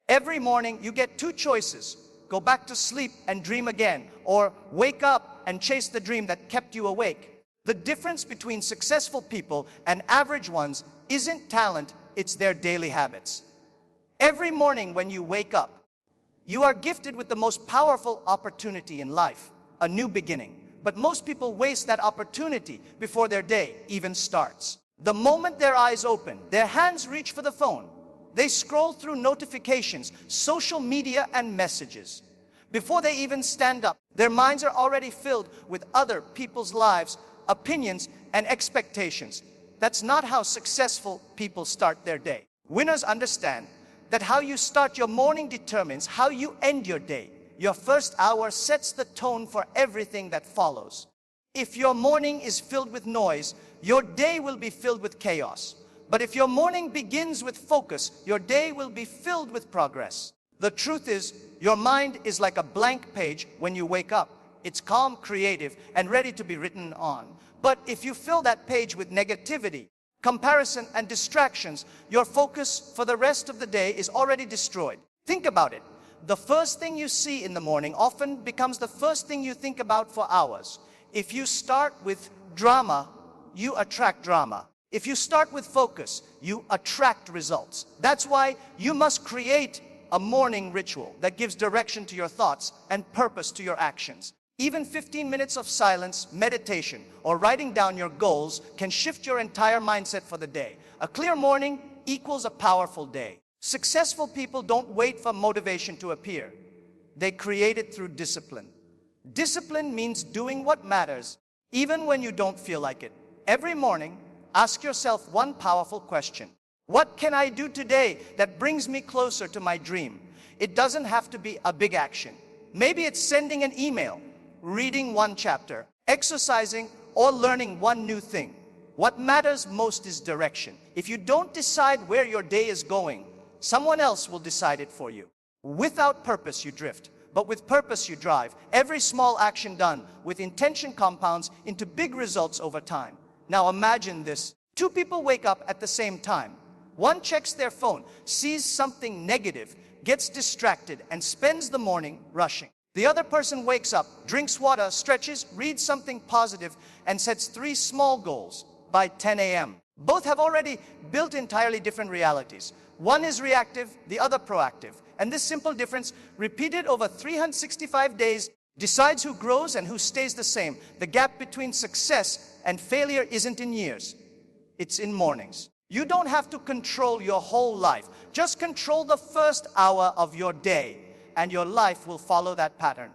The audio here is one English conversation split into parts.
Every morning you get two choices: go back to sleep and dream again, or wake up and chase the dream that kept you awake. The difference between successful people and average ones isn't talent, it's their daily habits. Every morning when you wake up, you are gifted with the most powerful opportunity in life, a new beginning. But most people waste that opportunity before their day even starts. The moment their eyes open, their hands reach for the phone. They scroll through notifications, social media, and messages. Before they even stand up, their minds are already filled with other people's lives, opinions, and expectations. That's not how successful people start their day. Winners understand that how you start your morning determines how you end your day. Your first hour sets the tone for everything that follows. If your morning is filled with noise, your day will be filled with chaos. But if your morning begins with focus, your day will be filled with progress. The truth is, your mind is like a blank page when you wake up. It's calm, creative, and ready to be written on. But if you fill that page with negativity, comparison, and distractions, your focus for the rest of the day is already destroyed. Think about it. The first thing you see in the morning often becomes the first thing you think about for hours. If you start with drama, you attract drama. If you start with focus, you attract results. That's why you must create a morning ritual that gives direction to your thoughts and purpose to your actions. Even 15 minutes of silence, meditation, or writing down your goals can shift your entire mindset for the day. A clear morning equals a powerful day. Successful people don't wait for motivation to appear. They create it through discipline. Discipline means doing what matters, even when you don't feel like it. Every morning, ask yourself one powerful question. What can I do today that brings me closer to my dream? It doesn't have to be a big action. Maybe it's sending an email, reading one chapter, exercising, or learning one new thing. What matters most is direction. If you don't decide where your day is going, someone else will decide it for you. Without purpose, you drift. But with purpose, you drive. Every small action done with intention compounds into big results over time. Now imagine this. Two people wake up at the same time. One checks their phone, sees something negative, gets distracted, and spends the morning rushing. The other person wakes up, drinks water, stretches, reads something positive, and sets 3 small goals by 10 a.m. Both have already built entirely different realities. One is reactive, the other proactive. And this simple difference, repeated over 365 days, decides who grows and who stays the same. The gap between success and failure isn't in years, it's in mornings. You don't have to control your whole life. Just control the first hour of your day, and your life will follow that pattern.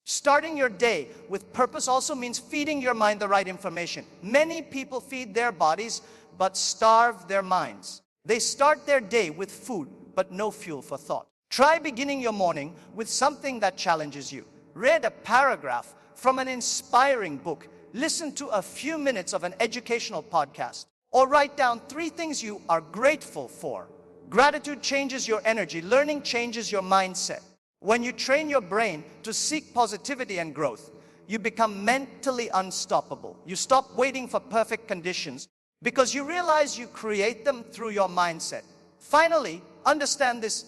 Starting your day with purpose also means feeding your mind the right information. Many people feed their bodies, but starve their minds. They start their day with food, but no fuel for thought. Try beginning your morning with something that challenges you. Read a paragraph from an inspiring book. Listen to a few minutes of an educational podcast. Or write down 3 things you are grateful for. Gratitude changes your energy. Learning changes your mindset. When you train your brain to seek positivity and growth, you become mentally unstoppable. You stop waiting for perfect conditions because you realize you create them through your mindset. Finally, understand this.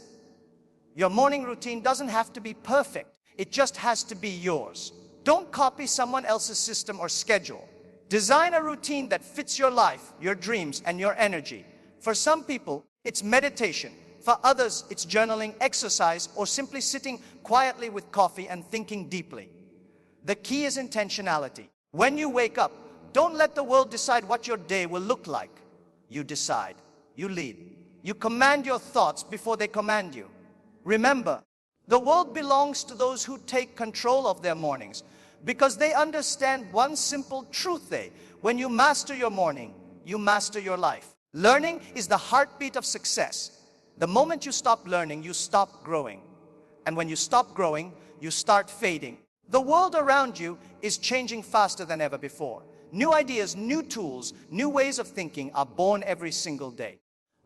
Your morning routine doesn't have to be perfect. It just has to be yours. Don't copy someone else's system or schedule. Design a routine that fits your life, your dreams, and your energy. For some people, it's meditation. For others, it's journaling, exercise, or simply sitting quietly with coffee and thinking deeply. The key is intentionality. When you wake up, don't let the world decide what your day will look like. You decide. You lead. You command your thoughts before they command you. Remember, the world belongs to those who take control of their mornings, because they understand one simple truth. When you master your morning, you master your life. Learning is the heartbeat of success. The moment you stop learning, you stop growing. And when you stop growing, you start fading. The world around you is changing faster than ever before. New ideas, new tools, new ways of thinking are born every single day.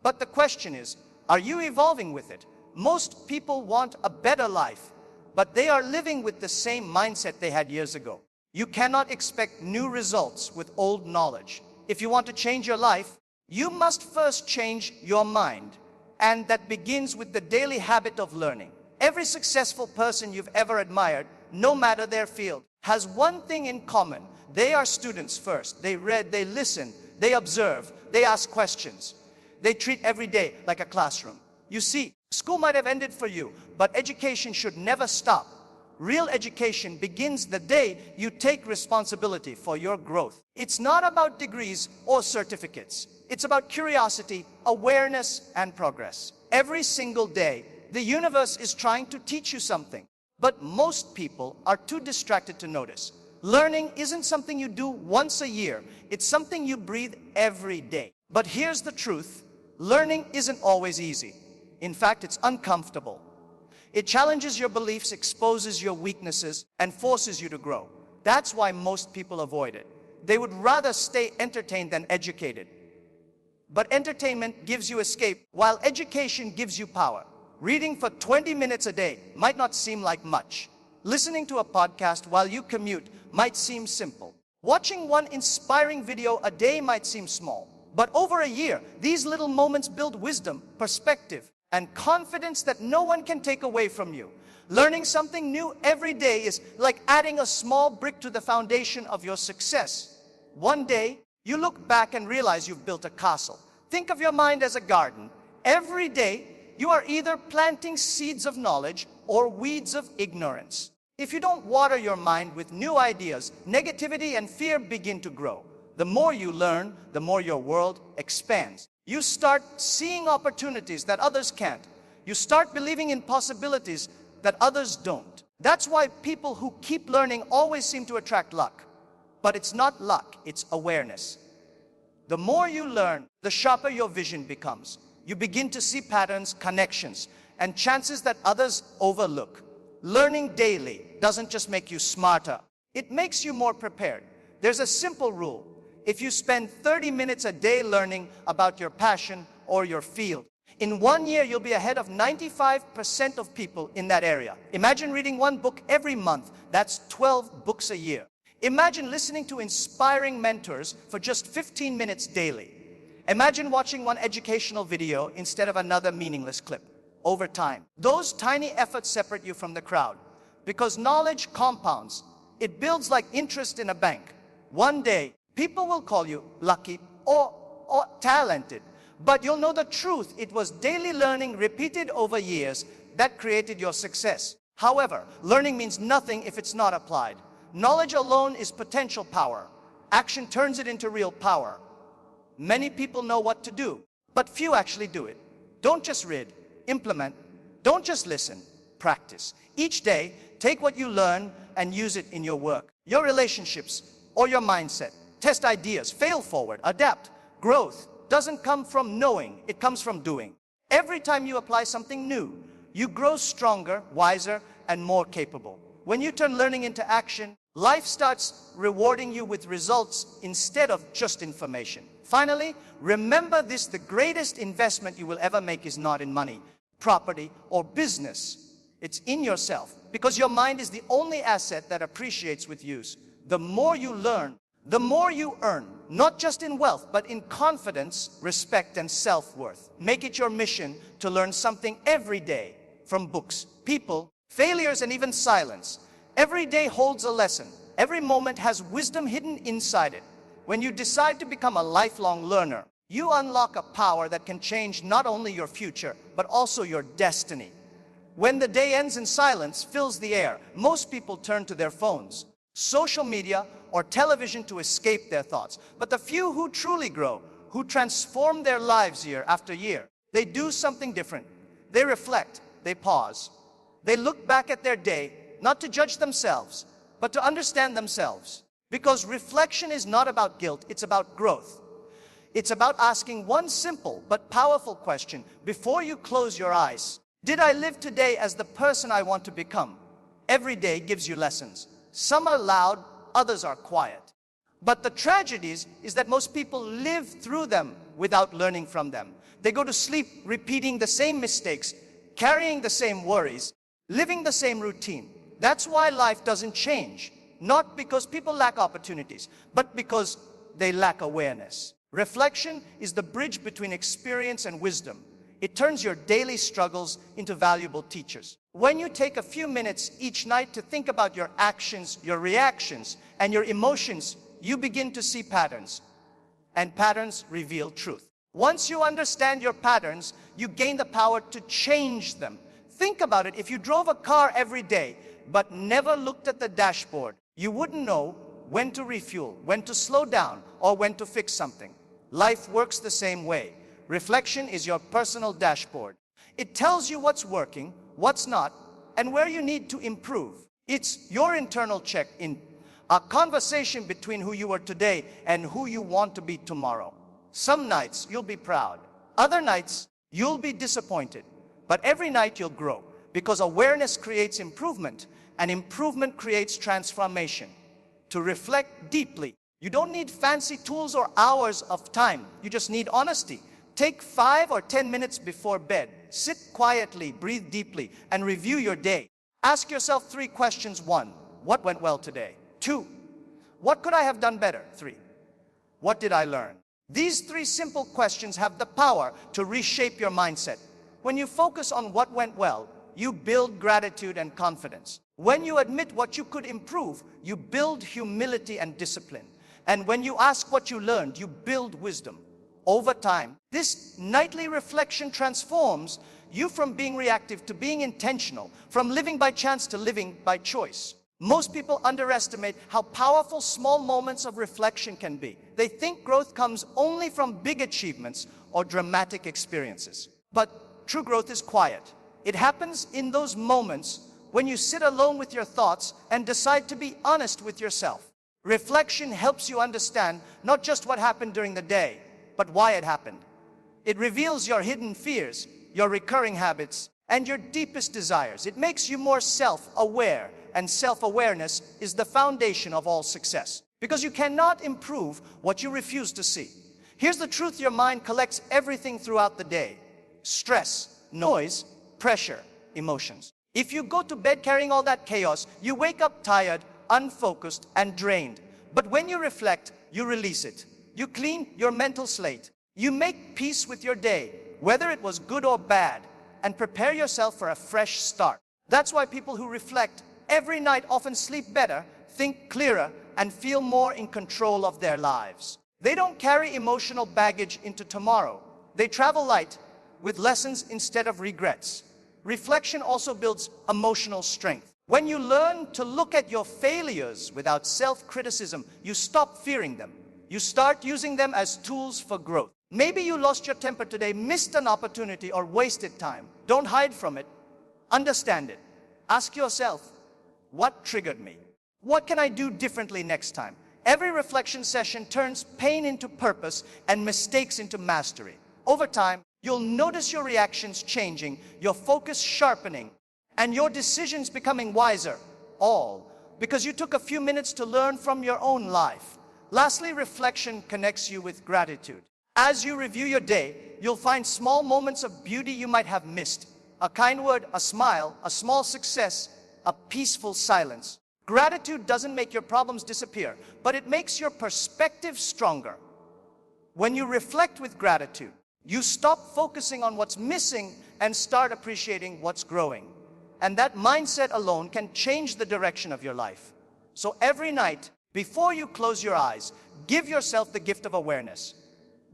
But the question is, are you evolving with it? Most people want a better life, but they are living with the same mindset they had years ago. You cannot expect new results with old knowledge. If you want to change your life, you must first change your mind. and that begins with the daily habit of learning. Every successful person you've ever admired, no matter their field, has one thing in common. They are students first. They read, they listen, they observe, they ask questions. They treat every day like a classroom. You see, school might have ended for you, but education should never stop. Real education begins the day you take responsibility for your growth. It's not about degrees or certificates. It's about curiosity, awareness, and progress. Every single day, the universe is trying to teach you something, but most people are too distracted to notice. Learning isn't something you do once a year. It's something you breathe every day. But here's the truth. Learning isn't always easy. In fact, it's uncomfortable. It challenges your beliefs, exposes your weaknesses, and forces you to grow. That's why most people avoid it. They would rather stay entertained than educated. But entertainment gives you escape, while education gives you power. Reading for 20 minutes a day might not seem like much. Listening to a podcast while you commute might seem simple. Watching one inspiring video a day might seem small. But over a year, these little moments build wisdom, perspective, and confidence that no one can take away from you. Learning something new every day is like adding a small brick to the foundation of your success. One day, you look back and realize you've built a castle. Think of your mind as a garden. Every day, you are either planting seeds of knowledge or weeds of ignorance. If you don't water your mind with new ideas, negativity and fear begin to grow. The more you learn, the more your world expands. You start seeing opportunities that others can't. You start believing in possibilities that others don't. That's why people who keep learning always seem to attract luck. But it's not luck, it's awareness. The more you learn, the sharper your vision becomes. You begin to see patterns, connections, and chances that others overlook. Learning daily doesn't just make you smarter, it makes you more prepared. There's a simple rule. If you spend 30 minutes a day learning about your passion or your field, in 1 year you'll be ahead of 95% of people in that area. Imagine reading one book every month. That's 12 books a year. Imagine listening to inspiring mentors for just 15 minutes daily. Imagine watching one educational video instead of another meaningless clip. Over time, those tiny efforts separate you from the crowd. Because knowledge compounds. It builds like interest in a bank. One day, people will call you lucky or talented. But you'll know the truth. It was daily learning repeated over years that created your success. However, learning means nothing if it's not applied. Knowledge alone is potential power. Action turns it into real power. Many people know what to do, but few actually do it. Don't just read, implement. Don't just listen, practice. Each day, take what you learn and use it in your work, your relationships, or your mindset. Test ideas, fail forward, adapt. Growth doesn't come from knowing, it comes from doing. Every time you apply something new, you grow stronger, wiser, and more capable. When you turn learning into action, life starts rewarding you with results instead of just information. Finally, remember this: the greatest investment you will ever make is not in money, property, or business. It's in yourself, because your mind is the only asset that appreciates with use. The more you learn, the more you earn, not just in wealth, but in confidence, respect, and self-worth. Make it your mission to learn something every day, from books, people, failures, and even silence. Every day holds a lesson. Every moment has wisdom hidden inside it. When you decide to become a lifelong learner, you unlock a power that can change not only your future, but also your destiny. When the day ends and silence fills the air, most people turn to their phones, social media, or television to escape their thoughts. But the few who truly grow, who transform their lives year after year, they do something different. They reflect, they pause. They look back at their day, not to judge themselves, but to understand themselves. Because reflection is not about guilt, it's about growth. It's about asking one simple but powerful question before you close your eyes. Did I live today as the person I want to become? Every day gives you lessons. Some are loud, others are quiet. But the tragedy is that most people live through them without learning from them. They go to sleep repeating the same mistakes, carrying the same worries, living the same routine. That's why life doesn't change. Not because people lack opportunities, but because they lack awareness. Reflection is the bridge between experience and wisdom. It turns your daily struggles into valuable teachers. When you take a few minutes each night to think about your actions, your reactions, and your emotions, you begin to see patterns. And patterns reveal truth. Once you understand your patterns, you gain the power to change them. Think about it. If you drove a car every day, but never looked at the dashboard, you wouldn't know when to refuel, when to slow down, or when to fix something. Life works the same way. Reflection is your personal dashboard. It tells you what's working, what's not, and where you need to improve. It's your internal check-in, a conversation between who you are today and who you want to be tomorrow. Some nights you'll be proud. Other nights you'll be disappointed. But every night you'll grow, because awareness creates improvement, and improvement creates transformation. To reflect deeply, you don't need fancy tools or hours of time. You just need honesty. Take 5 or 10 minutes before bed. Sit quietly, breathe deeply, and review your day. Ask yourself 3 questions. 1, what went well today? 2, what could I have done better? 3, what did I learn? These 3 simple questions have the power to reshape your mindset. When you focus on what went well, you build gratitude and confidence. When you admit what you could improve, you build humility and discipline. And when you ask what you learned, you build wisdom. Over time, this nightly reflection transforms you from being reactive to being intentional, from living by chance to living by choice. Most people underestimate how powerful small moments of reflection can be. They think growth comes only from big achievements or dramatic experiences. But true growth is quiet. It happens in those moments when you sit alone with your thoughts and decide to be honest with yourself. Reflection helps you understand not just what happened during the day, but why it happened. It reveals your hidden fears, your recurring habits, and your deepest desires. It makes you more self-aware, and self-awareness is the foundation of all success. Because you cannot improve what you refuse to see. Here's the truth: your mind collects everything throughout the day: stress, noise, pressure, emotions. If you go to bed carrying all that chaos, you wake up tired, unfocused, and drained. But when you reflect, you release it. You clean your mental slate. You make peace with your day, whether it was good or bad, and prepare yourself for a fresh start. That's why people who reflect every night often sleep better, think clearer, and feel more in control of their lives. They don't carry emotional baggage into tomorrow. They travel light with lessons instead of regrets. Reflection also builds emotional strength. When you learn to look at your failures without self-criticism, you stop fearing them. You start using them as tools for growth. Maybe you lost your temper today, missed an opportunity, or wasted time. Don't hide from it. Understand it. Ask yourself, what triggered me? What can I do differently next time? Every reflection session turns pain into purpose and mistakes into mastery. Over time, you'll notice your reactions changing, your focus sharpening, and your decisions becoming wiser. All because you took a few minutes to learn from your own life. Lastly, reflection connects you with gratitude. As you review your day, you'll find small moments of beauty you might have missed. A kind word, a smile, a small success, a peaceful silence. Gratitude doesn't make your problems disappear, but it makes your perspective stronger. When you reflect with gratitude, you stop focusing on what's missing and start appreciating what's growing. And that mindset alone can change the direction of your life. So every night, before you close your eyes, give yourself the gift of awareness.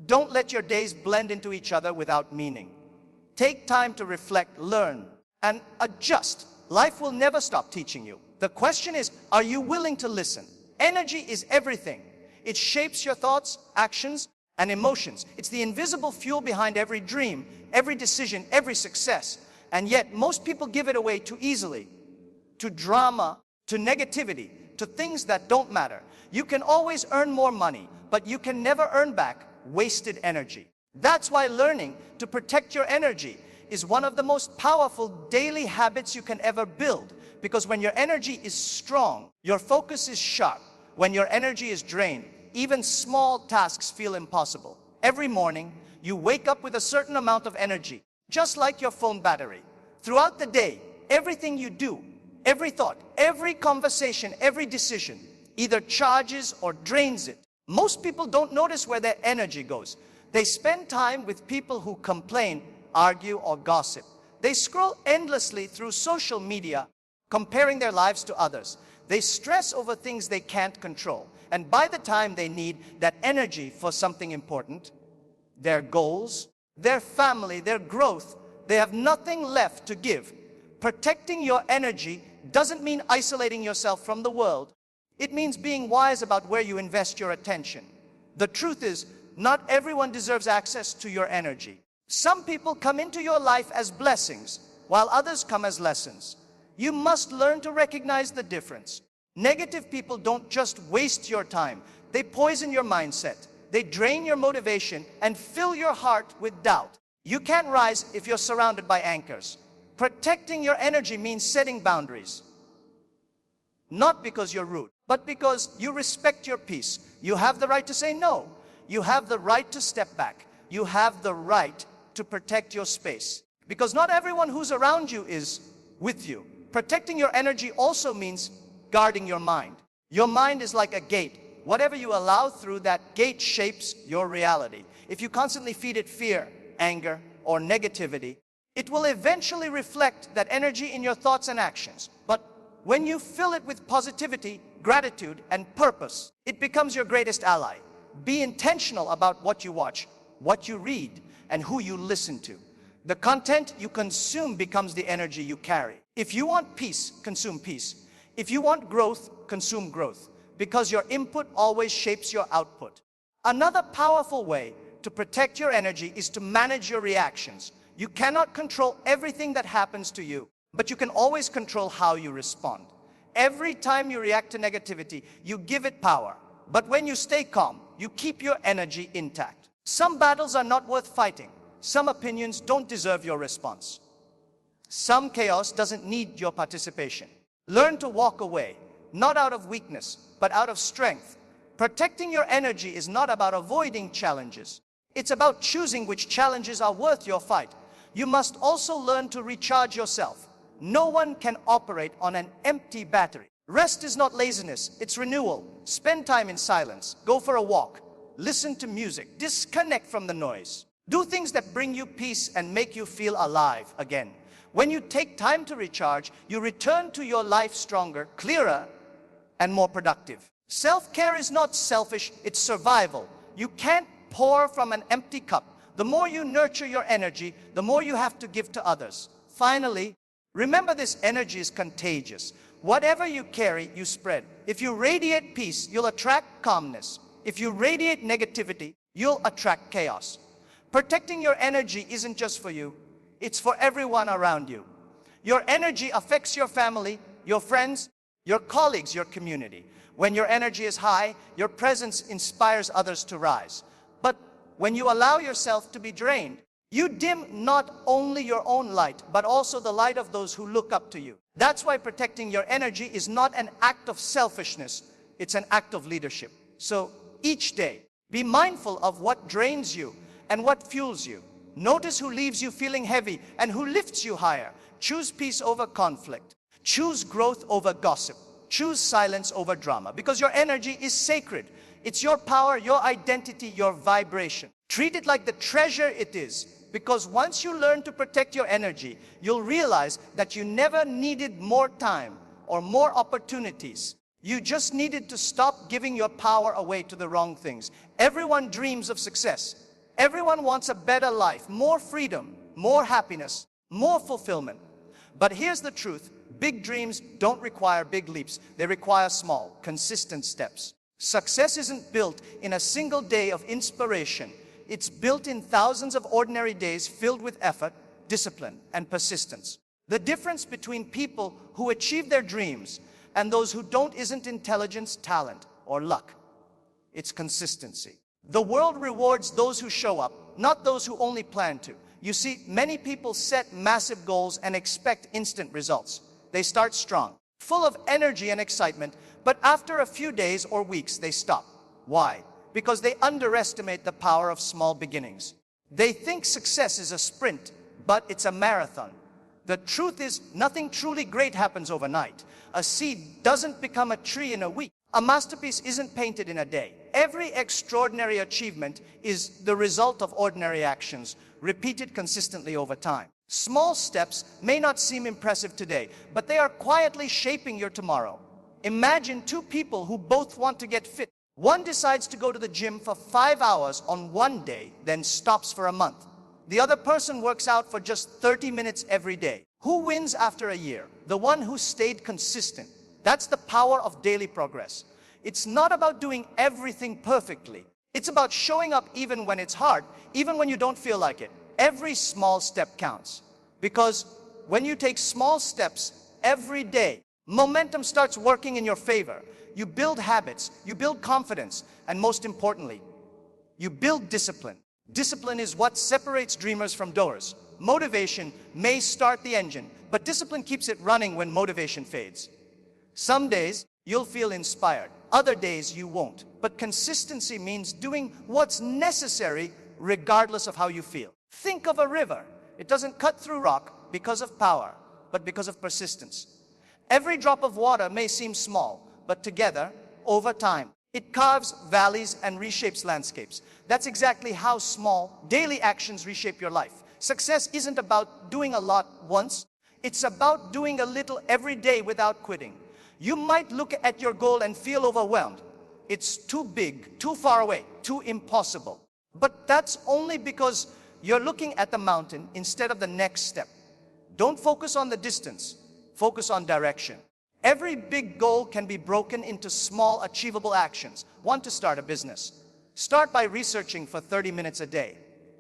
Don't let your days blend into each other without meaning. Take time to reflect, learn, and adjust. Life will never stop teaching you. The question is, are you willing to listen? Energy is everything. It shapes your thoughts, actions, and emotions. It's the invisible fuel behind every dream, every decision, every success. And yet, most people give it away too easily. To drama, to negativity, to things that don't matter. You can always earn more money, but you can never earn back wasted energy. That's why learning to protect your energy is one of the most powerful daily habits you can ever build. Because when your energy is strong, your focus is sharp. When your energy is drained, even small tasks feel impossible. Every morning, you wake up with a certain amount of energy, just like your phone battery. Throughout the day, everything you do, every thought, every conversation, every decision, either charges or drains it. Most people don't notice where their energy goes. They spend time with people who complain, argue, or gossip. They scroll endlessly through social media, comparing their lives to others. They stress over things they can't control. And by the time they need that energy for something important, their goals, their family, their growth, they have nothing left to give. Protecting your energy doesn't mean isolating yourself from the world. It means being wise about where you invest your attention. The truth is, not everyone deserves access to your energy. Some people come into your life as blessings, while others come as lessons. You must learn to recognize the difference. Negative people don't just waste your time. They poison your mindset. They drain your motivation and fill your heart with doubt. You can't rise if you're surrounded by anchors. Protecting your energy means setting boundaries. Not because you're rude, but because you respect your peace. You have the right to say no. You have the right to step back. You have the right to protect your space. Because not everyone who's around you is with you. Protecting your energy also means guarding your mind. Your mind is like a gate. Whatever you allow through that gate shapes your reality. If you constantly feed it fear, anger, or negativity, it will eventually reflect that energy in your thoughts and actions. But when you fill it with positivity, gratitude, and purpose, it becomes your greatest ally. Be intentional about what you watch, what you read, and who you listen to. The content you consume becomes the energy you carry. If you want peace, consume peace. If you want growth, consume growth. Because your input always shapes your output. Another powerful way to protect your energy is to manage your reactions. You cannot control everything that happens to you, but you can always control how you respond. Every time you react to negativity, you give it power. But when you stay calm, you keep your energy intact. Some battles are not worth fighting. Some opinions don't deserve your response. Some chaos doesn't need your participation. Learn to walk away, not out of weakness, but out of strength. Protecting your energy is not about avoiding challenges. It's about choosing which challenges are worth your fight. You must also learn to recharge yourself. No one can operate on an empty battery. Rest is not laziness, it's renewal. Spend time in silence. Go for a walk. Listen to music. Disconnect from the noise. Do things that bring you peace and make you feel alive again. When you take time to recharge, you return to your life stronger, clearer, and more productive. Self-care is not selfish, it's survival. You can't pour from an empty cup. The more you nurture your energy, the more you have to give to others. Finally, remember this energy is contagious. Whatever you carry, you spread. If you radiate peace, you'll attract calmness. If you radiate negativity, you'll attract chaos. Protecting your energy isn't just for you, it's for everyone around you. Your energy affects your family, your friends, your colleagues, your community. When your energy is high, your presence inspires others to rise. But when you allow yourself to be drained, you dim not only your own light, but also the light of those who look up to you. That's why protecting your energy is not an act of selfishness, it's an act of leadership. So each day, be mindful of what drains you and what fuels you. Notice who leaves you feeling heavy and who lifts you higher. Choose peace over conflict. Choose growth over gossip. Choose silence over drama, because your energy is sacred. It's your power, your identity, your vibration. Treat it like the treasure it is, because once you learn to protect your energy, you'll realize that you never needed more time or more opportunities. You just needed to stop giving your power away to the wrong things. Everyone dreams of success. Everyone wants a better life, more freedom, more happiness, more fulfillment. But here's the truth. Big dreams don't require big leaps. They require small, consistent steps. Success isn't built in a single day of inspiration. It's built in thousands of ordinary days filled with effort, discipline, and persistence. The difference between people who achieve their dreams and those who don't isn't intelligence, talent, or luck. It's consistency. The world rewards those who show up, not those who only plan to. You see, many people set massive goals and expect instant results. They start strong, full of energy and excitement, but after a few days or weeks, they stop. Why? Because they underestimate the power of small beginnings. They think success is a sprint, but it's a marathon. The truth is, nothing truly great happens overnight. A seed doesn't become a tree in a week. A masterpiece isn't painted in a day. Every extraordinary achievement is the result of ordinary actions, repeated consistently over time. Small steps may not seem impressive today, but they are quietly shaping your tomorrow. Imagine two people who both want to get fit. One decides to go to the gym for 5 hours on one day, then stops for a month. The other person works out for just 30 minutes every day. Who wins after a year? The one who stayed consistent. That's the power of daily progress. It's not about doing everything perfectly. It's about showing up even when it's hard, even when you don't feel like it. Every small step counts. Because when you take small steps every day, momentum starts working in your favor. You build habits, you build confidence, and most importantly, you build discipline. Discipline is what separates dreamers from doers. Motivation may start the engine, but discipline keeps it running when motivation fades. Some days you'll feel inspired, other days you won't. But consistency means doing what's necessary regardless of how you feel. Think of a river. It doesn't cut through rock because of power, but because of persistence. Every drop of water may seem small, but together, over time, it carves valleys and reshapes landscapes. That's exactly how small daily actions reshape your life. Success isn't about doing a lot once. It's about doing a little every day without quitting. You might look at your goal and feel overwhelmed. It's too big, too far away, too impossible. But that's only because you're looking at the mountain instead of the next step. Don't focus on the distance, focus on direction. Every big goal can be broken into small, achievable actions. Want to start a business? Start by researching for 30 minutes a day.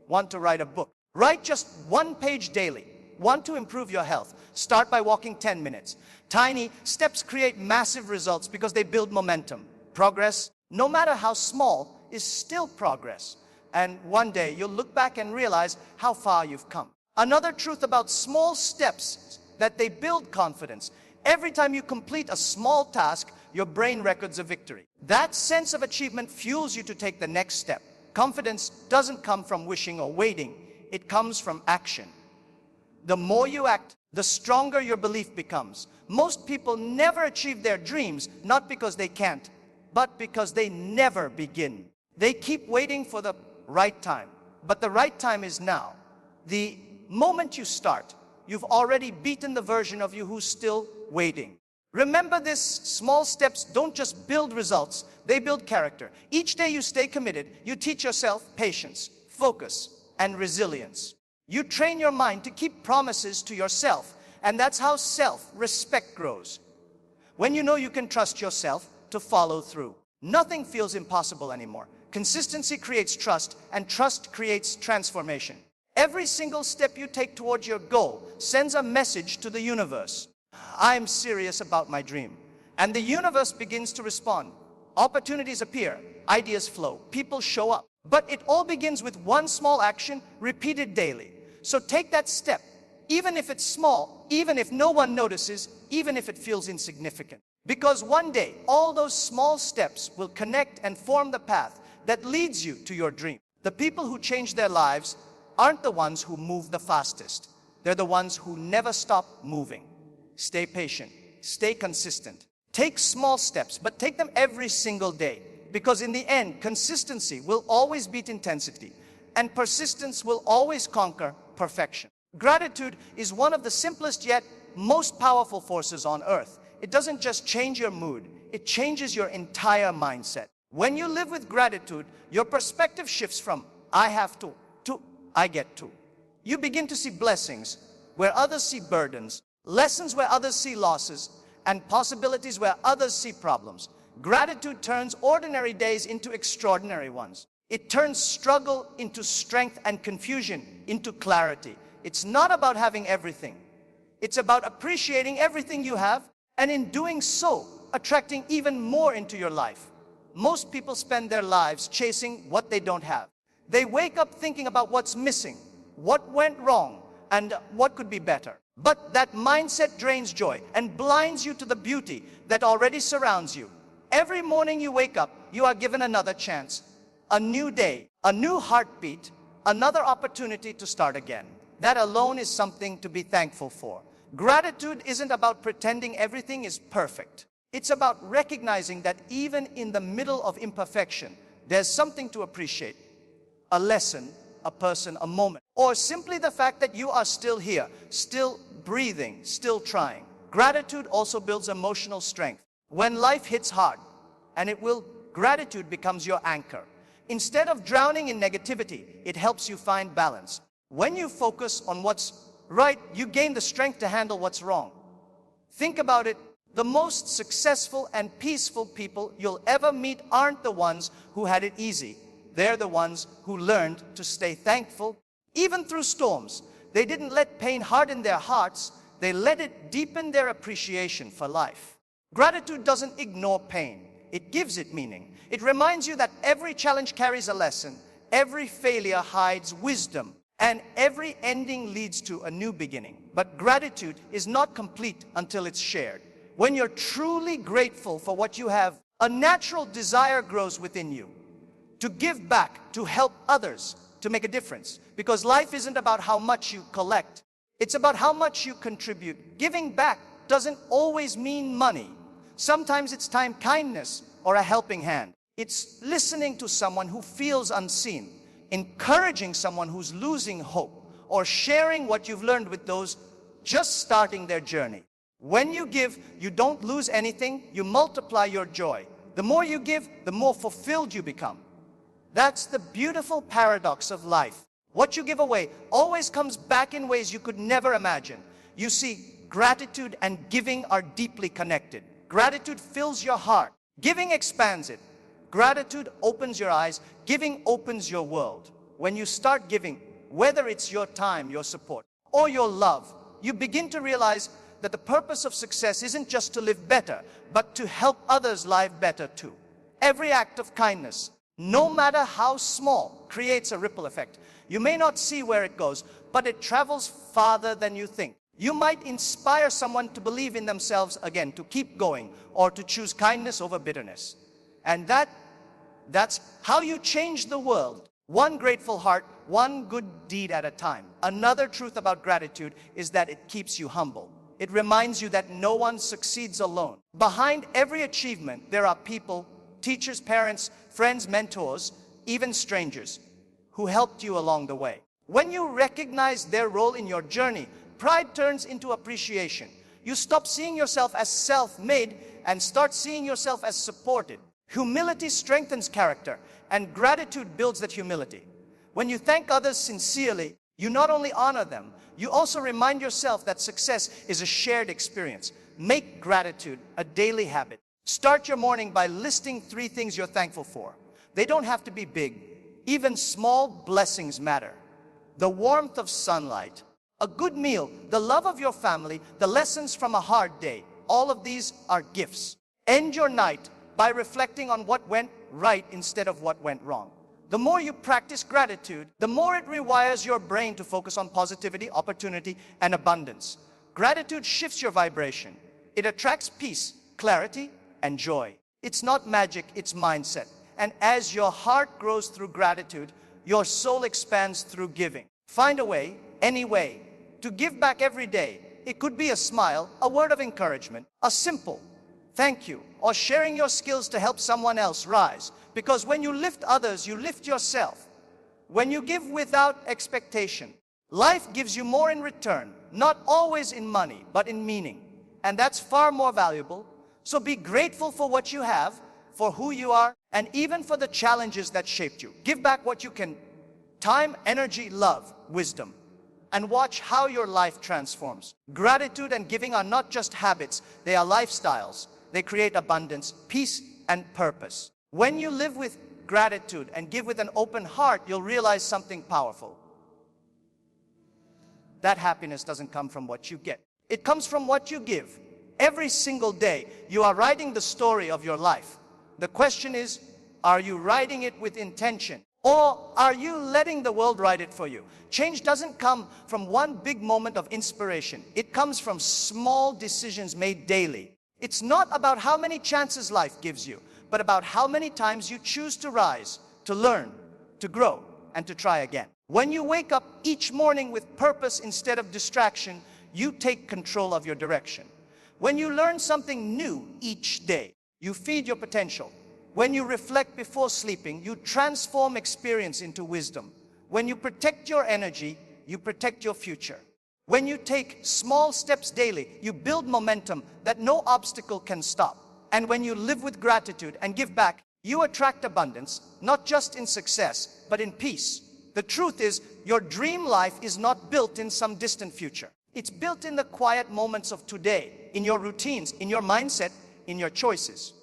Want to write a book? Write just 1 page daily. Want to improve your health? Start by walking 10 minutes. Tiny steps create massive results because they build momentum. Progress, no matter how small, is still progress. And one day you'll look back and realize how far you've come. Another truth about small steps is that they build confidence. Every time you complete a small task, your brain records a victory. That sense of achievement fuels you to take the next step. Confidence doesn't come from wishing or waiting. It comes from action. The more you act, the stronger your belief becomes. Most people never achieve their dreams, not because they can't, but because they never begin. They keep waiting for the right time, but the right time is now. The moment you start, you've already beaten the version of you who's still waiting. Remember this, small steps don't just build results, they build character. Each day you stay committed, you teach yourself patience, focus, and resilience. You train your mind to keep promises to yourself, and that's how self-respect grows. When you know you can trust yourself to follow through, nothing feels impossible anymore. Consistency creates trust, and trust creates transformation. Every single step you take towards your goal sends a message to the universe. I'm serious about my dream. And the universe begins to respond. Opportunities appear, ideas flow, people show up. But it all begins with one small action repeated daily. So take that step, even if it's small, even if no one notices, even if it feels insignificant. Because one day, all those small steps will connect and form the path that leads you to your dream. The people who change their lives aren't the ones who move the fastest. They're the ones who never stop moving. Stay patient, stay consistent. Take small steps, but take them every single day. Because in the end, consistency will always beat intensity, and persistence will always conquer perfection. Gratitude is one of the simplest yet most powerful forces on earth. It doesn't just change your mood, it changes your entire mindset. When you live with gratitude, your perspective shifts from I have to I get to. You begin to see blessings where others see burdens, lessons where others see losses, and possibilities where others see problems. Gratitude turns ordinary days into extraordinary ones. It turns struggle into strength and confusion into clarity. It's not about having everything. It's about appreciating everything you have, and in doing so, attracting even more into your life. Most people spend their lives chasing what they don't have. They wake up thinking about what's missing, what went wrong, and what could be better. But that mindset drains joy and blinds you to the beauty that already surrounds you. Every morning you wake up, you are given another chance, a new day, a new heartbeat, another opportunity to start again. That alone is something to be thankful for. Gratitude isn't about pretending everything is perfect. It's about recognizing that even in the middle of imperfection, there's something to appreciate. A lesson, a person, a moment, or simply the fact that you are still here, still breathing, still trying. Gratitude also builds emotional strength. When life hits hard, and it will, gratitude becomes your anchor. Instead of drowning in negativity, it helps you find balance. When you focus on what's right, you gain the strength to handle what's wrong. Think about it. The most successful and peaceful people you'll ever meet aren't the ones who had it easy. They're the ones who learned to stay thankful, even through storms. They didn't let pain harden their hearts. They let it deepen their appreciation for life. Gratitude doesn't ignore pain. It gives it meaning. It reminds you that every challenge carries a lesson, every failure hides wisdom, and every ending leads to a new beginning. But gratitude is not complete until it's shared. When you're truly grateful for what you have, a natural desire grows within you to give back, to help others, to make a difference. Because life isn't about how much you collect. It's about how much you contribute. Giving back doesn't always mean money. Sometimes it's time, kindness, or a helping hand. It's listening to someone who feels unseen, encouraging someone who's losing hope, or sharing what you've learned with those just starting their journey. When you give, you don't lose anything, you multiply your joy. The more you give, the more fulfilled you become. That's the beautiful paradox of life. What you give away always comes back in ways you could never imagine. You see, gratitude and giving are deeply connected. Gratitude fills your heart. Giving expands it. Gratitude opens your eyes. Giving opens your world. When you start giving, whether it's your time, your support, or your love, you begin to realize that the purpose of success isn't just to live better, but to help others live better too. Every act of kindness, no matter how small, creates a ripple effect. You may not see where it goes, but it travels farther than you think. You might inspire someone to believe in themselves again, to keep going, or to choose kindness over bitterness. And that's how you change the world. One grateful heart, one good deed at a time. Another truth about gratitude is that it keeps you humble. It reminds you that no one succeeds alone. Behind every achievement, there are people, teachers, parents, friends, mentors, even strangers, who helped you along the way. When you recognize their role in your journey, pride turns into appreciation. You stop seeing yourself as self-made and start seeing yourself as supported. Humility strengthens character, and gratitude builds that humility. When you thank others sincerely, you not only honor them, you also remind yourself that success is a shared experience. Make gratitude a daily habit. Start your morning by listing 3 things you're thankful for. They don't have to be big. Even small blessings matter. The warmth of sunlight, a good meal, the love of your family, the lessons from a hard day. All of these are gifts. End your night by reflecting on what went right instead of what went wrong. The more you practice gratitude, the more it rewires your brain to focus on positivity, opportunity, and abundance. Gratitude shifts your vibration. It attracts peace, clarity, and joy. It's not magic, it's mindset. And as your heart grows through gratitude, your soul expands through giving. Find a way, any way, to give back every day. It could be a smile, a word of encouragement, a simple thank you, or sharing your skills to help someone else rise. Because when you lift others, you lift yourself. When you give without expectation, life gives you more in return, not always in money, but in meaning. And that's far more valuable. So be grateful for what you have, for who you are, and even for the challenges that shaped you. Give back what you can: time, energy, love, wisdom. And watch how your life transforms. Gratitude and giving are not just habits, they are lifestyles. They create abundance, peace, and purpose. When you live with gratitude and give with an open heart, you'll realize something powerful. That happiness doesn't come from what you get. It comes from what you give. Every single day, you are writing the story of your life. The question is, are you writing it with intention? Or are you letting the world write it for you? Change doesn't come from one big moment of inspiration. It comes from small decisions made daily. It's not about how many chances life gives you, but about how many times you choose to rise, to learn, to grow, and to try again. When you wake up each morning with purpose instead of distraction, you take control of your direction. When you learn something new each day, you feed your potential. When you reflect before sleeping, you transform experience into wisdom. When you protect your energy, you protect your future. When you take small steps daily, you build momentum that no obstacle can stop. And when you live with gratitude and give back, you attract abundance, not just in success, but in peace. The truth is, your dream life is not built in some distant future. It's built in the quiet moments of today, in your routines, in your mindset, in your choices.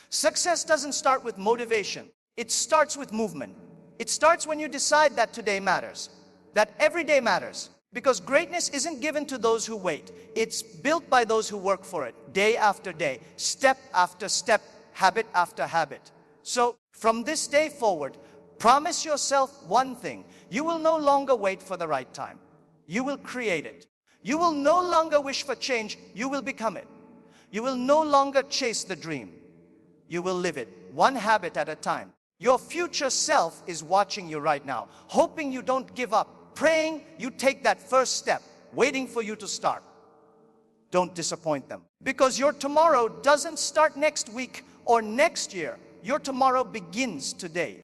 Success doesn't start with motivation. It starts with movement. It starts when you decide that today matters, that every day matters. Because greatness isn't given to those who wait. It's built by those who work for it, day after day, step after step, habit after habit. So, from this day forward, promise yourself one thing. You will no longer wait for the right time. You will create it. You will no longer wish for change. You will become it. You will no longer chase the dream. You will live it, one habit at a time. Your future self is watching you right now, hoping you don't give up, praying you take that first step, waiting for you to start. Don't disappoint them. Because your tomorrow doesn't start next week or next year. Your tomorrow begins today.